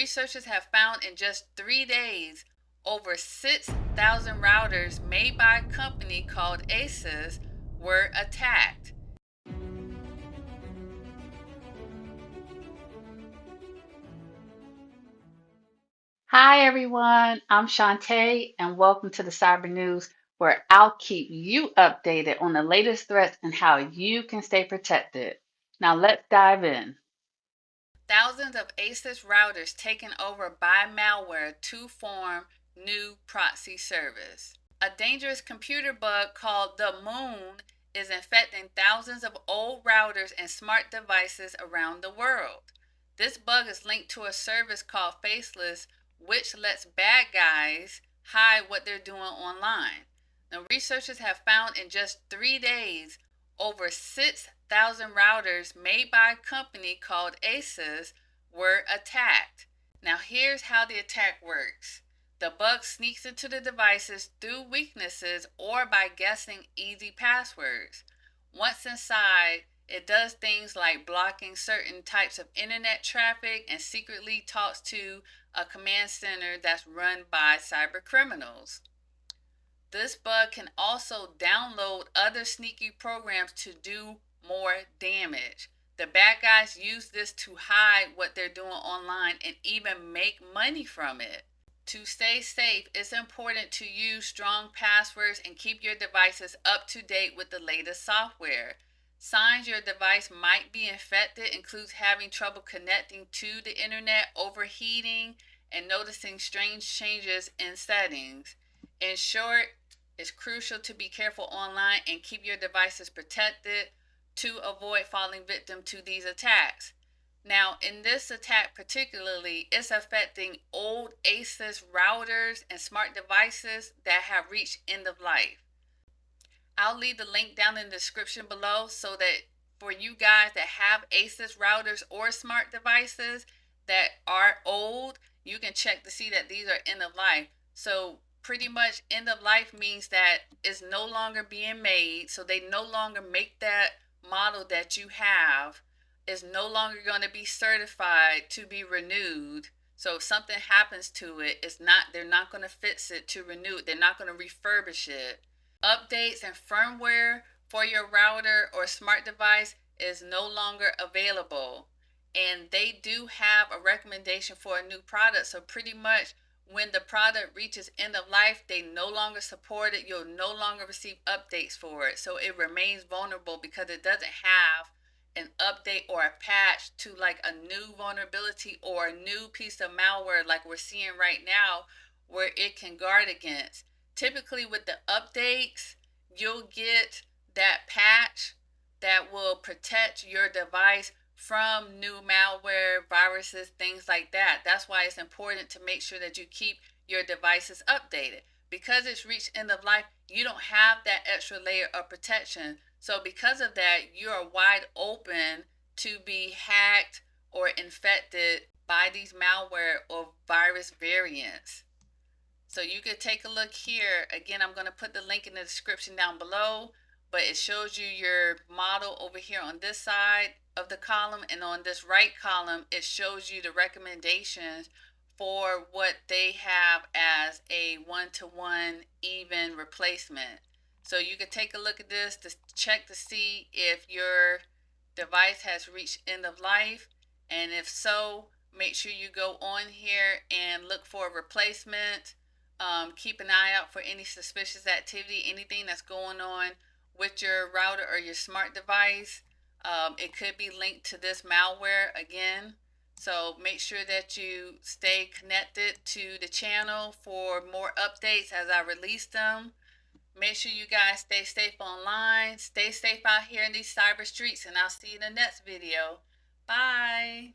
Researchers have found in just 3 days, over 6,000 routers made by a company called Asus were attacked. Hi everyone, I'm Shantae and welcome to the Cyber News where I'll keep you updated on the latest threats and how you can stay protected. Now let's dive in. Thousands of Asus routers taken over by malware to form new proxy service. A dangerous computer bug called the Moon is infecting thousands of old routers and smart devices around the world. This bug is linked to a service called Faceless, which lets bad guys hide what they're doing online. Now, researchers have found in just 3 days over 6,000 routers made by a company called Asus were attacked. Now, here's how the attack works. The bug sneaks into the devices through weaknesses or by guessing easy passwords. Once inside, it does things like blocking certain types of internet traffic and secretly talks to a command center that's run by cyber criminals. This bug can also download other sneaky programs to do more damage. The bad guys use this to hide what they're doing online and even make money from it. To stay safe, it's important to use strong passwords and keep your devices up to date with the latest software. Signs your device might be infected includes having trouble connecting to the internet, overheating, and noticing strange changes in settings. In short, it's crucial to be careful online and keep your devices protected to avoid falling victim to these attacks. Now, in this attack particularly, it's affecting old Asus routers and smart devices that have reached end of life. I'll leave the link down in the description below so that for you guys that have Asus routers or smart devices that are old, you can check to see that these are end of life. So pretty much end of life means that it's no longer being made. So they no longer make that model that you have. Is no longer going to be certified to be renewed. So if something happens to it, they're not going to fix it to renew it. They're not going to refurbish it. Updates and firmware for your router or smart device is no longer available. And they do have a recommendation for a new product. So pretty much when the product reaches end of life, they no longer support it. You'll no longer receive updates for it. So it remains vulnerable because it doesn't have an update or a patch to like a new vulnerability or a new piece of malware like we're seeing right now where it can guard against. Typically with the updates, you'll get that patch that will protect your device from new malware, viruses, things like that. That's why it's important to make sure that you keep your devices updated. Because it's reached end of life, you don't have that extra layer of protection. So because of that, you are wide open to be hacked or infected by these malware or virus variants. So you could take a look here. Again, I'm going to put the link in the description down below, but it shows you your model over here on this side of the column, and on this right column, it shows you the recommendations for what they have as a one-to-one even replacement. So you could take a look at this to check to see if your device has reached end of life, and if so, make sure you go on here and look for a replacement. Keep an eye out for any suspicious activity, anything that's going on with your router or your smart device. It could be linked to this malware again. So make sure that you stay connected to the channel for more updates as I release them. Make sure you guys stay safe online. Stay safe out here in these cyber streets, and I'll see you in the next video. Bye.